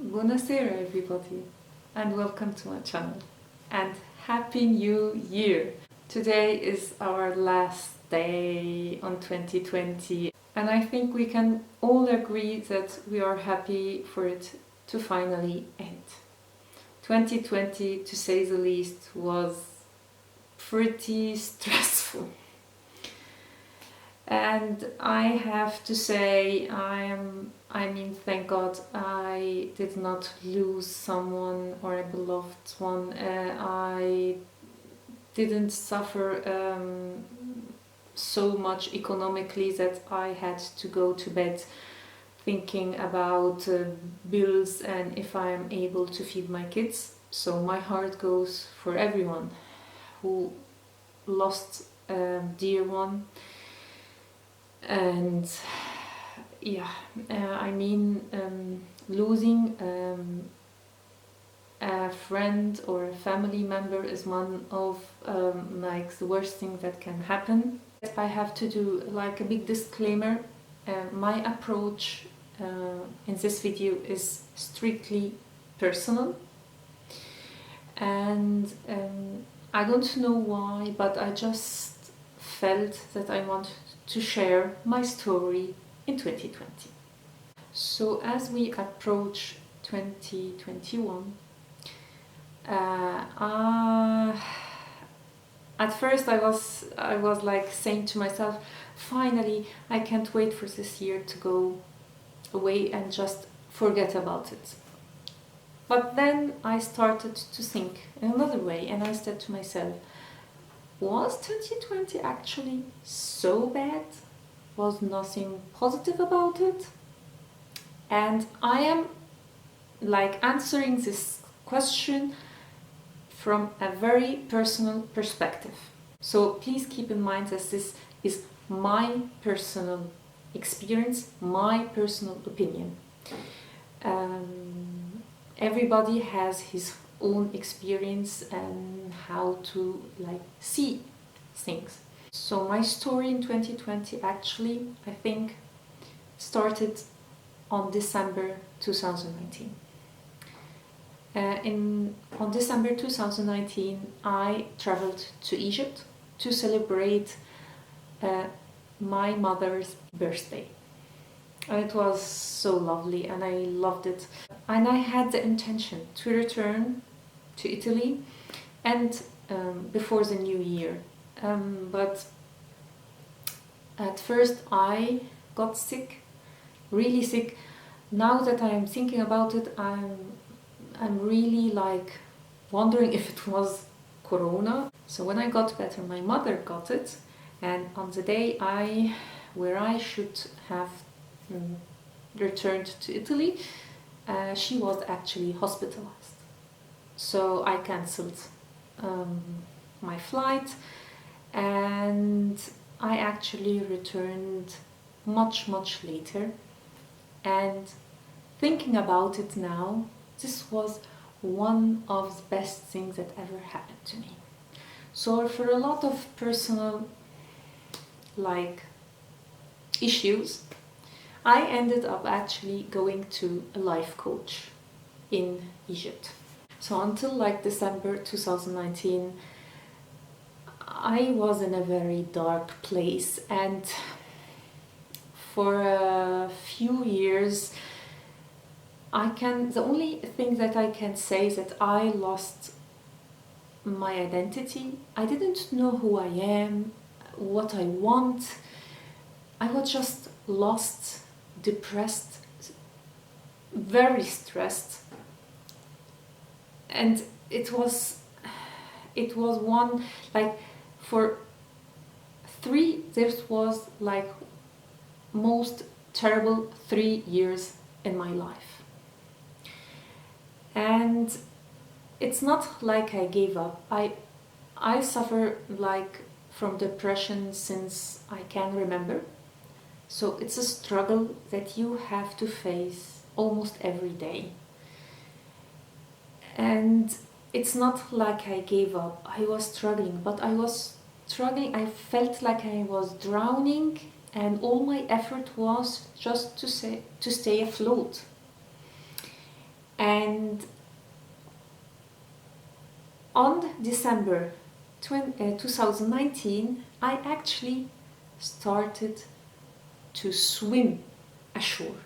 Buonasera everybody and welcome to my channel and Happy New Year! Today is our last day on 2020 and I think we can all agree that we are happy for it to finally end. 2020, to say the least, was pretty stressful. And I have to say, thank God I did not lose someone or a beloved one. I didn't suffer so much economically that I had to go to bed thinking about bills and if I am able to feed my kids. So my heart goes for everyone who lost a dear one. And losing a friend or a family member is one of the worst things that can happen. I have to do like a big disclaimer. My approach in this video is strictly personal, and I don't know why, but I just felt that I want to share my story in 2020. So as we approach 2021, at first I was like saying to myself, finally I can't wait for this year to go away and just forget about it. But then I started to think in another way and I said to myself, was 2020 actually so bad? Was nothing positive about it? And I am like answering this question from a very personal perspective. So please keep in mind that this is my personal experience, my personal opinion. Everybody has his own experience and how to see things. So my story in 2020 actually, I think, started on December 2019. On December 2019, I traveled to Egypt to celebrate my mother's birthday. It was so lovely and I loved it. And I had the intention to return to Italy and before the new year. But at first I got sick, really sick. Now that I am thinking about it, I'm really wondering if it was Corona. So when I got better, my mother got it, and on the day where I should have returned to Italy, she was actually hospitalized. So I cancelled my flight and I actually returned much later. And thinking about it now, this was one of the best things that ever happened to me. So for a lot of personal issues, I ended up actually going to a life coach in Egypt. So until December 2019, I was in a very dark place, and for a few years the only thing that I can say is that I lost my identity. I didn't know who I am, what I want. I was just lost, depressed, very stressed, and it was one this was most terrible 3 years in my life. And it's not like I gave up. I suffer from depression since I can remember. So it's a struggle that you have to face almost every day. And it's not like I gave up. I was struggling, but I felt like I was drowning, and all my effort was just to stay afloat. And on December 2019, I actually started to swim ashore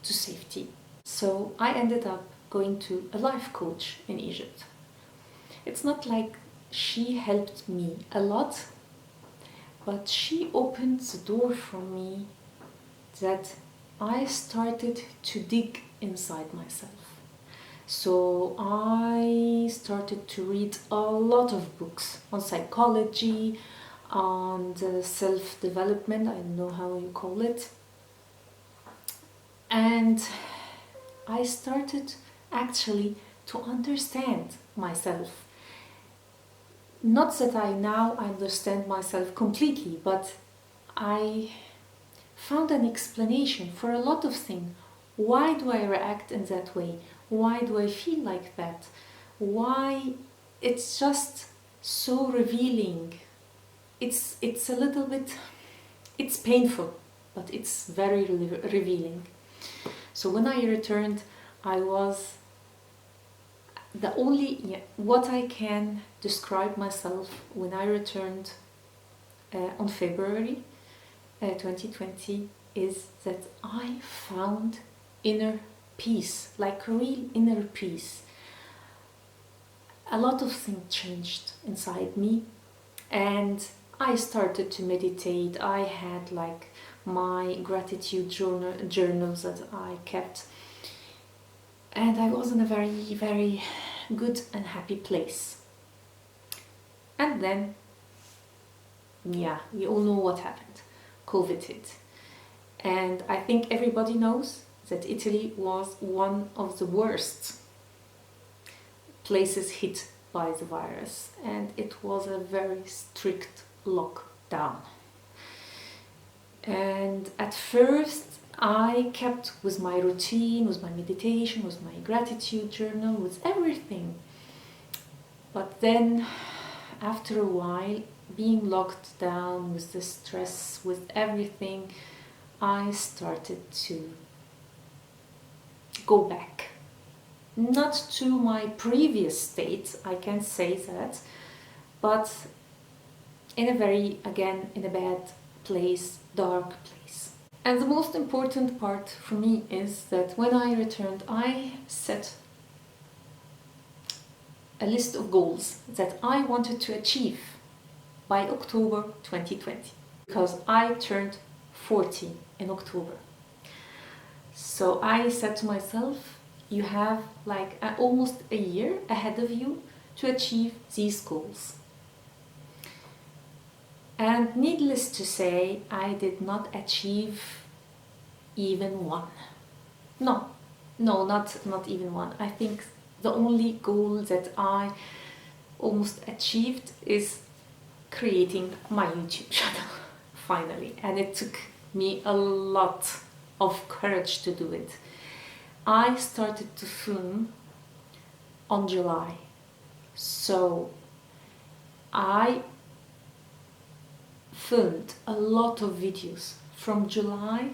to safety. So I ended up going to a life coach in Egypt. It's not like she helped me a lot, but she opened the door for me that I started to dig inside myself. So I started to read a lot of books on psychology, on self-development, I don't know how you call it. And I started actually to understand myself. Not that I now understand myself completely, but I found an explanation for a lot of things. Why do I react in that way? Why do I feel like that? Why? It's just so revealing. It's a little bit, it's painful, but it's very revealing. So when I returned, I was the only, what I can describe myself when I returned on February 2020 is that I found inner peace, like a real inner peace. A lot of things changed inside me, and I started to meditate. I had like my gratitude journals that I kept, and I was in a very, very good and happy place. And then, yeah, we all know what happened. COVID hit. And I think everybody knows that Italy was one of the worst places hit by the virus, and it was a very strict lockdown. And at first I kept with my routine, with my meditation, with my gratitude journal, with everything. But then after a while, being locked down with the stress, with everything, I started to go back. Not to my previous state, I can say that, but in a very, again, in a bad place, dark place. And the most important part for me is that when I returned, I set a list of goals that I wanted to achieve by October 2020, because I turned 40 in October. So I said to myself, you have like almost a year ahead of you to achieve these goals. And needless to say, I did not achieve even one. No, not even one. I think the only goal that I almost achieved is creating my YouTube channel, finally. And it took me a lot of courage to do it. I started to film on July. So I filmed a lot of videos from July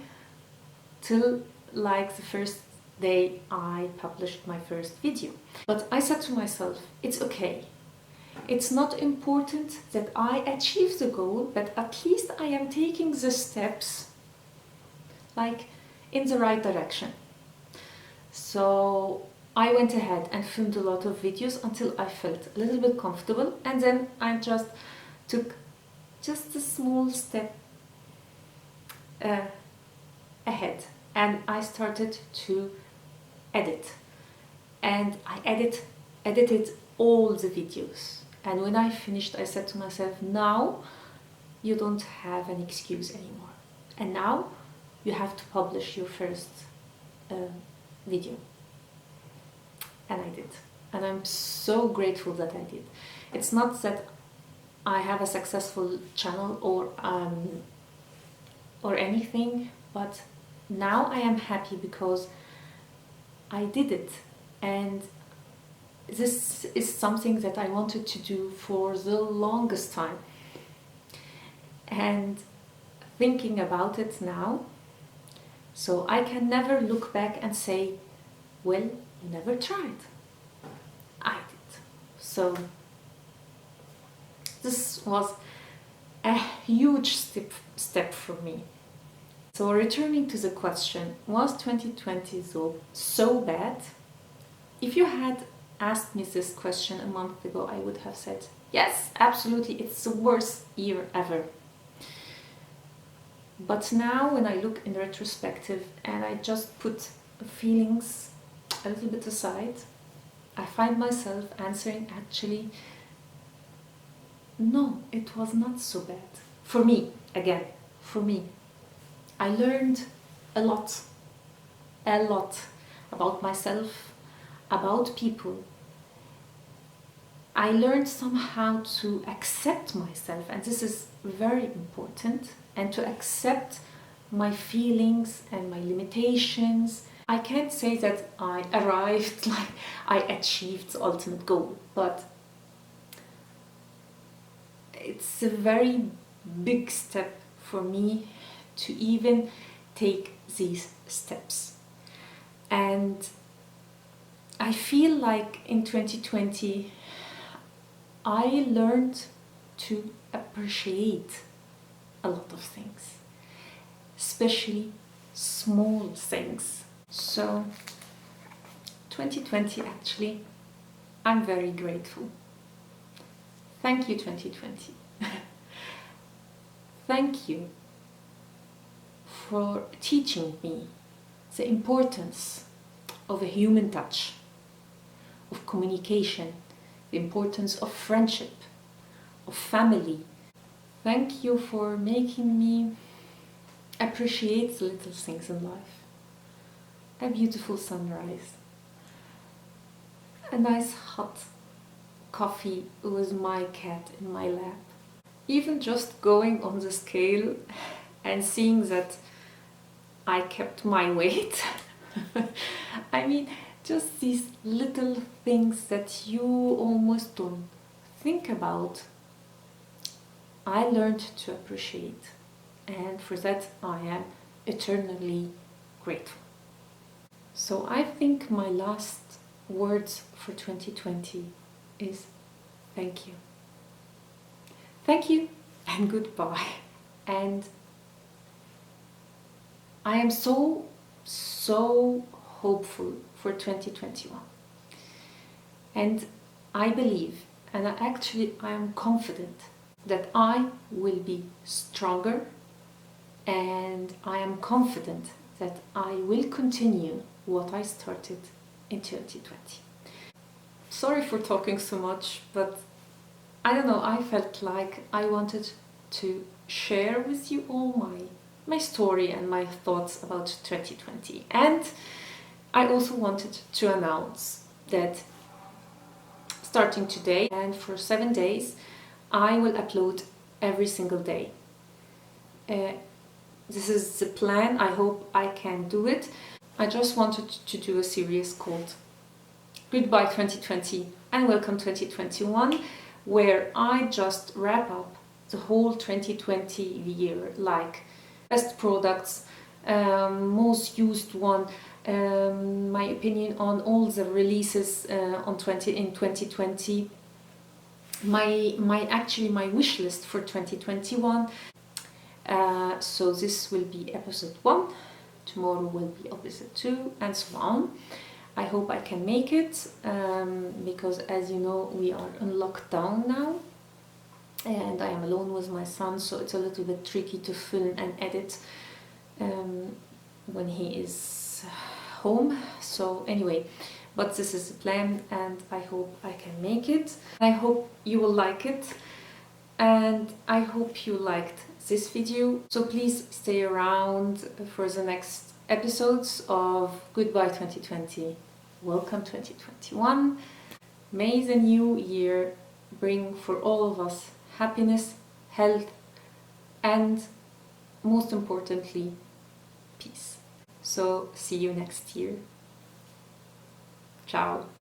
till like the first day I published my first video. But I said to myself, it's okay. It's not important that I achieve the goal, but at least I am taking the steps like in the right direction. So I went ahead and filmed a lot of videos until I felt a little bit comfortable, and then I just took just a small step ahead, and I started to edit. And I edited all the videos. And when I finished, I said to myself, now you don't have an excuse anymore. And now you have to publish your first video. And I did. And I'm so grateful that I did. It's not that I have a successful channel or anything, but now I am happy because I did it. And this is something that I wanted to do for the longest time. And thinking about it now, so I can never look back and say, Well, you never tried. I did. So this was a huge step for me. So returning to the question, was 2020 so bad? If you had asked me this question a month ago, I would have said, yes, absolutely, it's the worst year ever. But now when I look in retrospective and I just put feelings a little bit aside, I find myself answering actually, no, it was not so bad. For me, again, for me. I learned a lot about myself, about people. I learned somehow to accept myself, and this is very important, and to accept my feelings and my limitations. I can't say that I arrived, like I achieved the ultimate goal, but it's a very big step for me to even take these steps. And I feel like in 2020 I learned to appreciate a lot of things, especially small things. So 2020, actually, I'm very grateful. Thank you, 2020. Thank you for teaching me the importance of a human touch, of communication, the importance of friendship, of family. Thank you for making me appreciate the little things in life. A beautiful sunrise, a nice hot coffee with my cat in my lap. Even just going on the scale and seeing that I kept my weight. I mean, just these little things that you almost don't think about, I learned to appreciate, and for that I am eternally grateful. So I think my last words for 2020 is thank you. Thank you and goodbye. And I am so hopeful for 2021. And I believe, and I am confident that I will be stronger, and I am confident that I will continue what I started in 2020. Sorry for talking so much, but I don't know, I felt like I wanted to share with you all my story and my thoughts about 2020. And I also wanted to announce that starting today and for 7 days, I will upload every single day. This is the plan. I hope I can do it. I just wanted to do a series called Goodbye 2020 and Welcome 2021, where I just wrap up the whole 2020 year, like best products, most used one, my opinion on all the releases in 2020, my wish list for 2021. So this will be episode 1, tomorrow will be episode 2, and so on. I hope I can make it, because as you know, we are in lockdown now, and I am alone with my son, so it's a little bit tricky to film and edit when he is home. So anyway, but this is the plan, and I hope I can make it. I hope you will like it, and I hope you liked this video. So please stay around for the next episodes of Goodbye 2020, Welcome 2021. May the new year bring for all of us happiness, health, and most importantly, peace. So see you next year. Ciao.